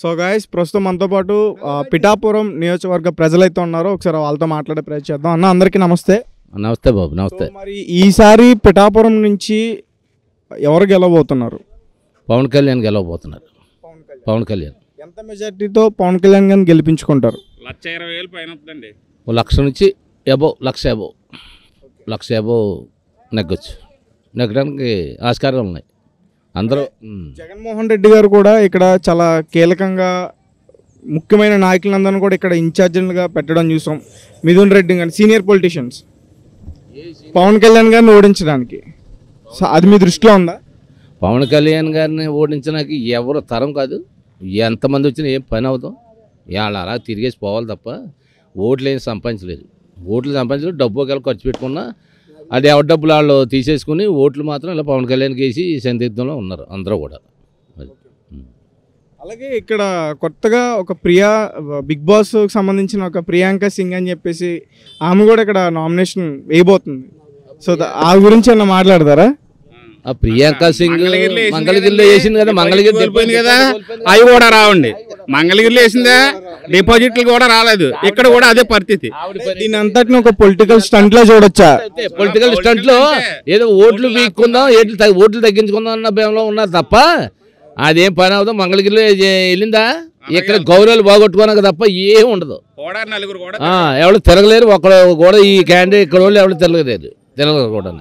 So guys ప్రస్తుతం మనతో పాటు పిఠాపురం నియోజకవర్గ ప్రజలైతే ఉన్నారు. ఒకసారి వాళ్ళతో మాట్లాడే ప్రయత్నం చేద్దాం. అన్న అందరికీ నమస్తే. నమస్తే బాబు. నమస్తే. మరి ఈసారి పిఠాపురం నుంచి ఎవరు గెలవబోతున్నారు? పవన్ కళ్యాణ్ గెలవబోతున్నారు. పవన్ కళ్యాణ్ ఎంత మెజార్టీతో పవన్ కళ్యాణ్ గారిని గెలిపించుకుంటారు? 1,20,000 పైన వస్తుందండి. 1,00,000 నుంచి ఎబో 1,00,000 ఎబో నెగ్గొచ్చు. నెగ్గడానికి ఆస్కారాలు ఉన్నాయి. అందరూ జగన్మోహన్ రెడ్డి గారు కూడా ఇక్కడ చాలా కీలకంగా ముఖ్యమైన నాయకులందరినీ కూడా ఇక్కడ ఇన్ఛార్జీలుగా పెట్టడం చూసాం. మిథున్ రెడ్డి గారు సీనియర్ పొలిటీషియన్స్ పవన్ కళ్యాణ్ గారిని ఓడించడానికి. అది మీ దృష్టిలో ఉందా? పవన్ కళ్యాణ్ గారిని ఓడించడానికి ఎవరు తరం కాదు. ఎంతమంది వచ్చినా ఏం పని అవుతాం. వాళ్ళు అలా తిరిగేసి పోవాలి తప్ప ఓట్లు ఏం సంపాదించలేదు. ఓట్లు సంపాదించలేదు. డబ్బు ఒకవేళ ఖర్చు పెట్టుకున్నా అది ఎవరి డబ్బులు వాళ్ళు తీసేసుకుని ఓట్లు మాత్రం ఇలా పవన్ కళ్యాణ్కి వేసి సందిగ్ధంలో ఉన్నారు అందరూ కూడా. అలాగే ఇక్కడ కొత్తగా ఒక బిగ్ బాస్ సంబంధించిన ఒక ప్రియాంక సింగ్ అని చెప్పేసి ఆమె కూడా ఇక్కడ నామినేషన్ వేయబోతుంది. సో ఆ గురించి ఏమన్నా మాట్లాడతారా? ఆ ప్రియాంక సింగ్ మంగళగిరిలో వేసింది కదా. మంగళగిరి వెళ్ళిపోయింది కదా, అవి కూడా రావండి. మంగళగిరిలో వేసిందా, డిపాజిట్లు కూడా రాలేదు. ఇక్కడ కూడా అదే పరిస్థితి. దీని అంతటిని ఒక పొలిటికల్ స్టంట్ లో చూడొచ్చా? పొలిటికల్ స్టంట్ లో ఏదో ఓట్లు వీక్కుందాం, ఓట్లు తగ్గించుకుందాం అన్న భయంలో ఉన్నారు తప్ప అదేం పని అవుతాం. మంగళగిరిలో వెళ్ళిందా ఇక్కడ గౌరవాలు బాగొట్టుకోనక తప్ప ఏం ఉండదు. ఎవరు తిరగలేరు. ఒకడు కూడా ఈ క్యాండిడేట్ ఇక్కడ వాళ్ళు ఎవరు తిరగలేరు కూడా.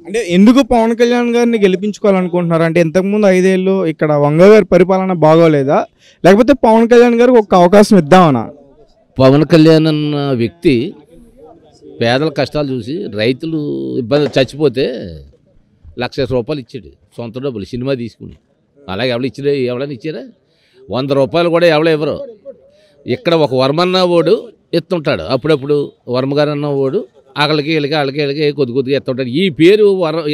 అంటే ఎందుకు పవన్ కళ్యాణ్ గారిని గెలిపించుకోవాలనుకుంటున్నారు అంటే ఇంతకుముందు 5 ఏళ్ళు ఇక్కడ వంగ గారి పరిపాలన బాగోలేదా, లేకపోతే పవన్ కళ్యాణ్ గారికి ఒక అవకాశం ఇద్దామనా? పవన్ కళ్యాణ్ అన్న వ్యక్తి పేదల కష్టాలు చూసి రైతులు ఇబ్బంది చచ్చిపోతే 1,00,000 రూపాయలు ఇచ్చాడు సొంత డబ్బులు సినిమా తీసుకుని. అలాగే ఎవరైనా ఇచ్చారా? 100 రూపాయలు కూడా ఎవరో ఇవ్వరు. ఇక్కడ ఒక వర్మన్న ఓడు ఎత్తుంటాడు. అప్పుడప్పుడు వర్మగారు అన్న ఓడు వాళ్ళకి కొద్దిగా ఎత్తుంటాడు. ఈ పేరు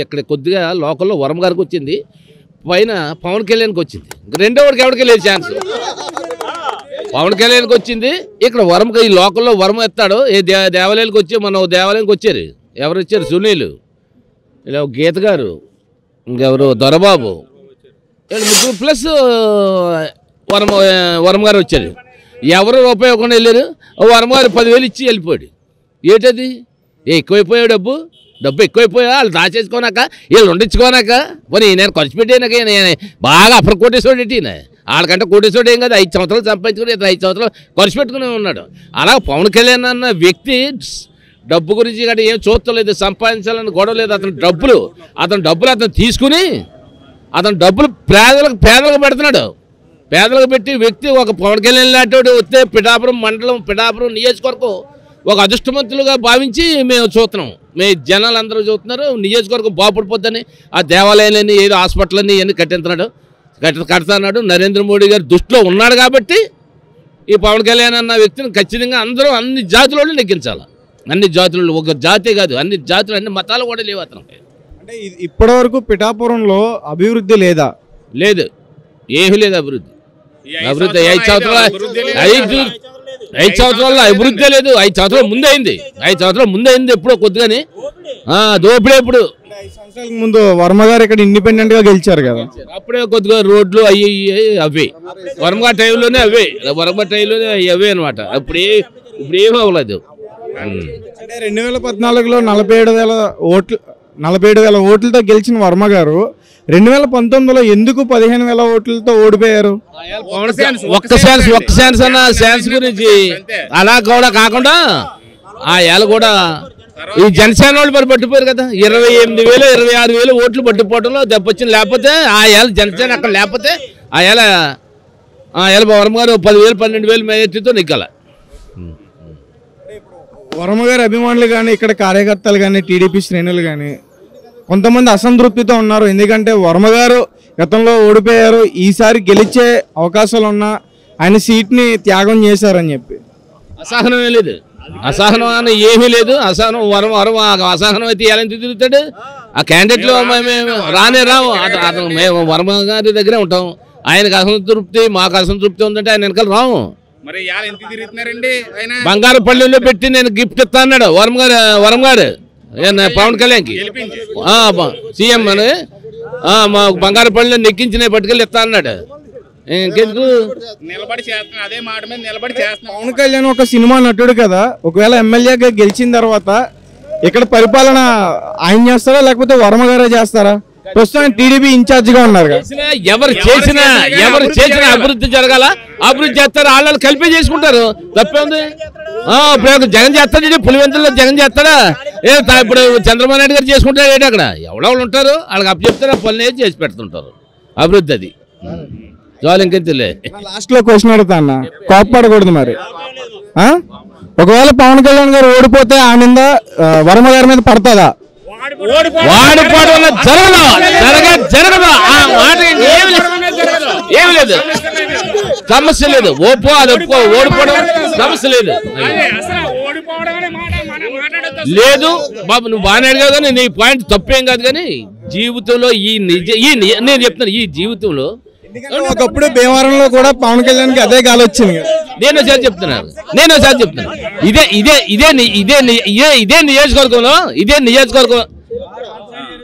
ఇక్కడ కొద్దిగా లోకల్లో వర్మ గారికి వచ్చింది, పైన పవన్ కళ్యాణ్కి వచ్చింది. రెండో వాడికి ఎవరికి లేదు ఛాన్స్. పవన్ కళ్యాణ్కి వచ్చింది. ఇక్కడ వర్మ ఈ లోకల్లో వర్మ ఎత్తాడు. ఏ దేవాలయానికి వచ్చి మన దేవాలయానికి వచ్చారు. ఎవరు వచ్చారు? సునీలు, ఇలా గీత గారు, ఇంకెవరు దొరబాబు, ముగ్గురు ప్లస్ వర్మ గారు వచ్చారు. ఎవరు రూపాయి ఇవ్వకుండా వెళ్ళారు. వర్మ గారు 10,000 ఇచ్చి వెళ్ళిపోయాడు. ఏంటది? ఎక్కువైపోయావు డబ్బు ఎక్కువైపోయా వాళ్ళు దాచేసుకోనాక వీళ్ళు ఉండించుకోనాక పోనీ నేను ఖర్చు పెట్టాక నేను బాగా అప్పుడు కోటేశ్వరుడు ఎట్టిన వాళ్ళకంటే కోటేశ్వరుడు ఏం కదా 5 సంవత్సరాలు సంపాదించుకుని 5 సంవత్సరాలు ఖర్చు పెట్టుకుని ఉన్నాడు. అలా పవన్ కళ్యాణ్ అన్న వ్యక్తి డబ్బు గురించి కానీ ఏం చూస్తలేదు, సంపాదించాలని గొడవ లేదు. అతని డబ్బులు అతను తీసుకుని డబ్బులు పేదలకు పెడుతున్నాడు. పేదలకు పెట్టి వ్యక్తి ఒక పవన్ కళ్యాణ్ లాంటి వస్తే పిఠాపురం మండలం పిఠాపురం నియోజకవర్గం ఒక అదృష్టవంతులుగా భావించి మేము చూస్తున్నాం. జనాలు అందరూ చూస్తున్నారు. నియోజకవర్గం బాగుపడిపోద్దని ఆ దేవాలయాలన్నీ ఏదో హాస్పిటల్ ఇవన్నీ కడుతున్నాడు. నరేంద్ర మోడీ గారు దృష్టిలో ఉన్నాడు కాబట్టి ఈ పవన్ కళ్యాణ్ అన్న వ్యక్తిని ఖచ్చితంగా అందరూ అన్ని జాతులలో నెగ్గించాలి. అన్ని జాతులలో, ఒక జాతే కాదు అన్ని జాతులు, అన్ని మతాలు కూడా లేవు అతనికి. అంటే ఇప్పటివరకు పిఠాపురంలో అభివృద్ధి లేదా? లేదు, ఏమీ లేదు అభివృద్ధి. 5 సంవత్సరాల్లో అభివృద్ధి లేదు. 5 సంవత్సరాల ముందు అయింది. 5 సంవత్సరాల ముందు అయింది ఎప్పుడో కొద్దిగాని. దోపిడే ఇప్పుడు 5 సంవత్సరాల ముందు వర్మ గారు ఇక్కడ ఇండిపెండెంట్ గా గెలిచారు కదా, అప్పుడే కొద్దిగా రోడ్లు అవే వర్మ గారి టైంలోనే అవే అనమాట. ఇప్పుడు ఏమీ అవ్వలేదు. అంటే 2014లో 47,000 ఓట్లతో గెలిచిన వర్మ గారు 2019లో ఎందుకు 15,000 ఓట్లతో ఓడిపోయారు? ఒక్క ఛాన్స్ అన్న ఛాన్స్ గురించి అలా కూడా కాకుండా ఆ ఏళ్ళ కూడా ఈ జనసేన వాళ్ళు మరి పట్టిపోయారు కదా. 28,000 26,000 ఓట్లు పట్టిపోవడంలో దెబ్బొచ్చింది. లేకపోతే ఆ ఏళ్ళ జనసేన అక్కడ లేకపోతే ఆ ఏళ్ళ వర్మ గారు 10,000 12,000 మెజార్టీతో నెగ్గాల. వర్మ గారి అభిమానులు కానీ ఇక్కడ కార్యకర్తలు కానీ టీడీపీ శ్రేణులు కానీ కొంతమంది అసంతృప్తితో ఉన్నారు. ఎందుకంటే వర్మ గారు గతంలో ఓడిపోయారు, ఈసారి గెలిచే అవకాశాలు ఉన్నా ఆయన సీట్ని త్యాగం చేశారని చెప్పి. అసహనమే లేదు, అసహనం అని ఏమీ లేదు. అసహనం అసహనం అయితే ఎలా తిరుగుతాడు? ఆ క్యాండిడేట్లో రానే రావు. అతను మేము వర్మ గారి దగ్గరే ఉంటాం. ఆయనకు అసంతృప్తి మాకు అసంతృప్తి ఉందంటే ఆయన వెనకాల రాము. బంగారపల్లిలో పెట్టి నేను గిఫ్ట్ ఇస్తా అన్నాడు వర్మ గారు పవన్ కళ్యాణ్కి. సీఎం అని మా బంగారపల్లిలో నెక్కించిన పట్టుకెళ్ళి ఇస్తా అన్నాడు. ఇంకెందుకు నిలబడి చేస్తున్నాం, అదే మాట మీద నిలబడి చేస్తున్నాం. పవన్ కళ్యాణ్ ఒక సినిమా నటుడు కదా, ఒకవేళ ఎమ్మెల్యేగా గెలిచిన తర్వాత ఇక్కడ పరిపాలన ఆయన చేస్తారా లేకపోతే వర్మ గారే చేస్తారా? ప్రస్తుతం టీడీపీ ఇన్ఛార్జ్ గా ఉన్నారు కదా. ఎవరు చేసిన అభివృద్ధి జరగాల, అభివృద్ధి చేస్తారు, వాళ్ళు కలిపి చేసుకుంటారు, తప్పే ఉంది. ఇప్పుడు జగన్ చేస్తాడు, పులివెందుల్లో జగన్ చేస్తాడా? ఇప్పుడు చంద్రబాబు నాయుడు గారు చేసుకుంటాడు ఏంటి? అక్కడ ఎవడెవరు ఉంటారు, వాళ్ళకి అప్పు చెప్తారు, ఆ పనులు చేసి పెడుతుంటారు. అభివృద్ధి అది చాలు, ఇంకెంతలే. లాస్ట్ లో క్వశ్చన్ అడుగుతా అన్న, కోప్పడకూడదు మరి. ఒకవేళ పవన్ కళ్యాణ్ గారు ఓడిపోతే ఆ నింద వర్మ గారి మీద పడుతుందా? వాడిపోవడం జరగదు. ఆ మాట ఏమి లేదు, సమస్య లేదు. ఓపో అది ఒప్పుకో, ఓడిపోవడం సమస్య లేదు. లేదు బాబు, నువ్వు బాగానే అడిగావు కానీ నీ పాయింట్ తప్పేం కాదు. కానీ జీవితంలో నేను చెప్తున్నాను, ఈ జీవితంలో ఒకప్పుడు భీమవరంలో కూడా పవన్ కళ్యాణ్ కి అదే గాలి వచ్చింది. నేను ఒకసారి చెప్తున్నాను,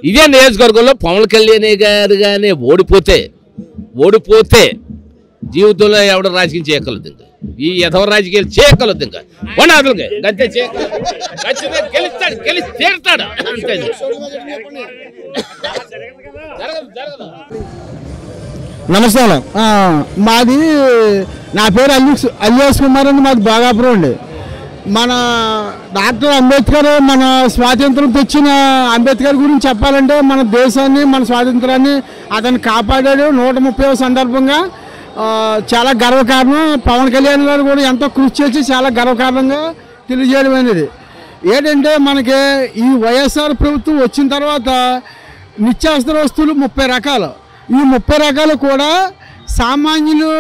ఇదే నియోజకవర్గంలో పవన్ కళ్యాణ్ గారు గానే ఓడిపోతే జీవితంలో ఎవడ రాజకీయం చేయగలదు, ఇంకా ఈ యథవ రాజకీయాలు చేయగలదు. ఇంకా వండాదులుగా గంతే గెలిచి తీరుతాడు అంతే. నమస్తే. మాది, నా పేరు అల్లేష్ కుమార్ అండి, మాది భోగాపురం అండి. మన డాక్టర్ అంబేద్కర్ మన స్వాతంత్రం తెచ్చిన అంబేద్కర్ గురించి చెప్పాలంటే మన దేశాన్ని, మన స్వాతంత్రాన్ని అతను కాపాడాడు. 130వ సందర్భంగా చాలా గర్వకారణం. పవన్ కళ్యాణ్ గారు కూడా ఎంతో కృషి చేసి చాలా గర్వకారణంగా తెలియజేయడం అనేది ఏంటంటే, మనకి ఈ వైఎస్ఆర్ ప్రభుత్వం వచ్చిన తర్వాత నిత్యావసర వస్తువులు 30 రకాలు. ఈ 30 రకాలు కూడా సామాన్యులు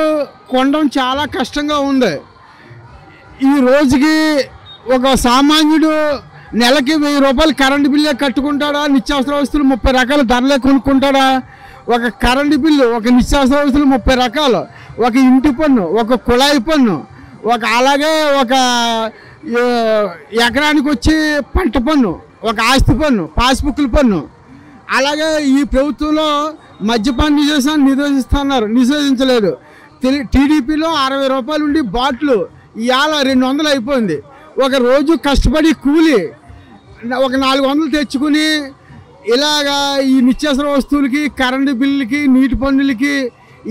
కొనడం చాలా కష్టంగా ఉంది. ఈ రోజుకి ఒక సామాన్యుడు నెలకి 1000 రూపాయలు కరెంటు బిల్లే కట్టుకుంటాడా? నిత్యావసర వస్తువులు 30 రకాల ధరలే కొనుక్కుంటాడా? ఒక కరెంటు బిల్లు, ఒక నిత్యావసర వస్తువులు 30 రకాలు, ఒక ఇంటి పన్ను, ఒక కుళాయి పన్ను, అలాగే ఒక ఎకరానికి వచ్చి పంట పన్ను, ఒక ఆస్తి పన్ను, పాస్బుక్ల పన్ను. అలాగే ఈ ప్రభుత్వంలో మద్యపాన నిషేధిస్తున్నారు, నిషేధించలేదు. టీడీపీలో 60 రూపాయలు ఉండి బాటిల్ ఇవాళ 200 అయిపోయింది. ఒక రోజు కష్టపడి కూలి ఒక 400 తెచ్చుకుని ఇలాగా ఈ నిత్యావసర వస్తువులకి, కరెంటు బిల్లులకి, నీటి పన్నులకి,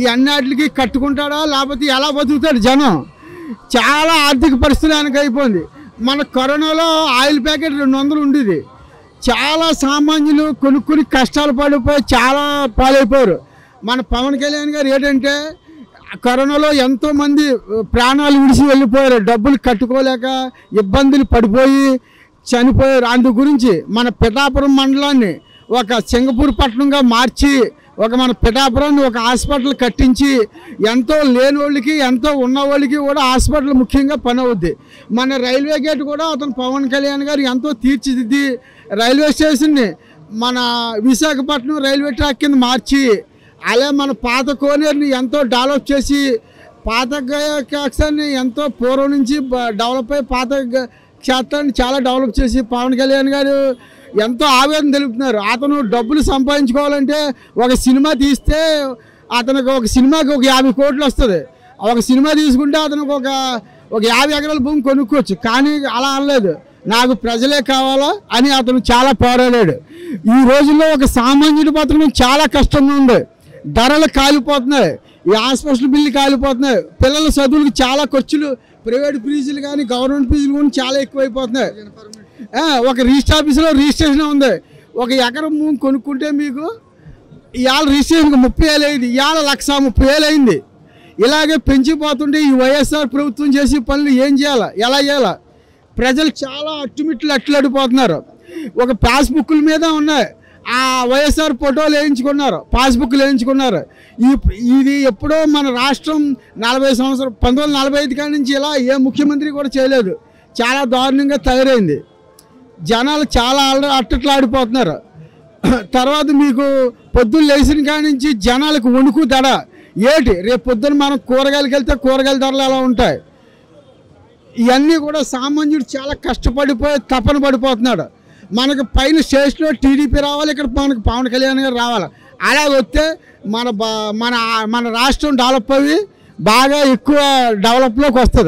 ఈ అన్నిటికి కట్టుకుంటాడా? లేకపోతే ఎలా బతుకుతాడు జనం? చాలా ఆర్థిక పరిస్థితి ఆయనకు అయిపోయింది. మన కరోనాలో ఆయిల్ ప్యాకెట్ 200 ఉండేది. చాలా సామాన్యులు కొనుక్కుని కష్టాలు పడిపోయి చాలా పాలైపోయారు. మన పవన్ కళ్యాణ్ గారు ఏంటంటే, కరోనాలో ఎంతోమంది ప్రాణాలు విడిచి వెళ్ళిపోయారు, డబ్బులు కట్టుకోలేక ఇబ్బందులు పడిపోయి చనిపోయారు. అందు గురించి మన పిఠాపురం మండలాన్ని ఒక సింగపూర్ పట్టణంగా మార్చి, మన పిఠాపురాన్ని ఒక హాస్పిటల్ కట్టించి, ఎంతో లేని వాళ్ళకి, ఎంతో ఉన్న వాళ్ళకి కూడా హాస్పిటల్ ముఖ్యంగా పని అవుద్ది. మన రైల్వే గేట్ కూడా అతను పవన్ కళ్యాణ్ గారు ఎంతో తీర్చిదిద్ది రైల్వే స్టేషన్ని మన విశాఖపట్నం రైల్వే ట్రాక్ కింద మార్చి, అలా మన పాత కోనేరుని ఎంతో డెవలప్ చేసి, పాత క్షేత్రాన్ని ఎంతో పూర్వం నుంచి డెవలప్ అయ్యి పాత క్షేత్రాన్ని చాలా డెవలప్ చేసి పవన్ కళ్యాణ్ గారు ఎంతో ఆవేదన తెలుపుతున్నారు. అతను డబ్బులు సంపాదించుకోవాలంటే ఒక సినిమా తీస్తే అతనికి ఒక సినిమాకి ఒక 50 కోట్లు వస్తుంది. ఒక సినిమా తీసుకుంటే అతనికి ఒక 50 ఎకరాల భూమి కొనుక్కోవచ్చు. కానీ అలా అనలేదు, నాకు ప్రజలే కావాలా అని అతను చాలా పోరాడాడు. ఈ రోజుల్లో ఒక సామాన్యుడి బతకడం చాలా కష్టంగా ఉంది. ధరలు కాలిపోతున్నాయి, ఈ హాస్పిటల్ బిల్లు కాలిపోతున్నాయి, పిల్లల చదువులకు చాలా ఖర్చులు, ప్రైవేట్ ఫీజులు కానీ గవర్నమెంట్ ఫీజులు కానీ చాలా ఎక్కువైపోతున్నాయి. ఒక రిజిస్టర్ ఆఫీసులో రిజిస్ట్రేషన్ ఉంది. ఒక ఎకరం భూమి కొనుక్కుంటే మీకు ఇవాళ రిజిస్ట్రేషన్కి 30,000 అయింది, ఇవాళ 1,30,000 అయింది. ఇలాగే పెంచిపోతుంటే ఈ వైఎస్ఆర్ ప్రభుత్వం చేసే పనులు ఏం చేయాలా, ఎలా చేయాలా? ప్రజలు చాలా అట్లడిపోతున్నారు. ఒక పాస్బుక్ల మీద ఉన్నాయి, ఆ వైఎస్ఆర్ ఫోటోలు వేయించుకున్నారు, పాస్బుక్లు వేయించుకున్నారు. ఇది ఎప్పుడో మన రాష్ట్రం 40 సంవత్సరాలు 1945 కాడి నుంచి ఇలా ఏ ముఖ్యమంత్రి కూడా చేయలేదు. చాలా దారుణంగా తయారైంది. జనాలు చాలా అట్టట్లాడిపోతున్నారు. తర్వాత మీకు పొద్దున్న లేచిన కాడి నుంచి జనాలకు వణుకు దడ ఏటి. రేపు పొద్దున్న మనం కూరగాయలకు వెళ్తే కూరగాయల ధరలు ఎలా ఉంటాయి? ఇవన్నీ కూడా సామాన్యుడు చాలా కష్టపడిపోయి తపన పడిపోతున్నాడు. మనకు పైన స్టేజ్లో టీడీపీ రావాలి, ఇక్కడ మనకు పవన్ కళ్యాణ్ గారు రావాలి. అలా వస్తే మన మన రాష్ట్రం డెవలప్ అయ్యి బాగా ఎక్కువ డెవలప్లోకి వస్తుంది.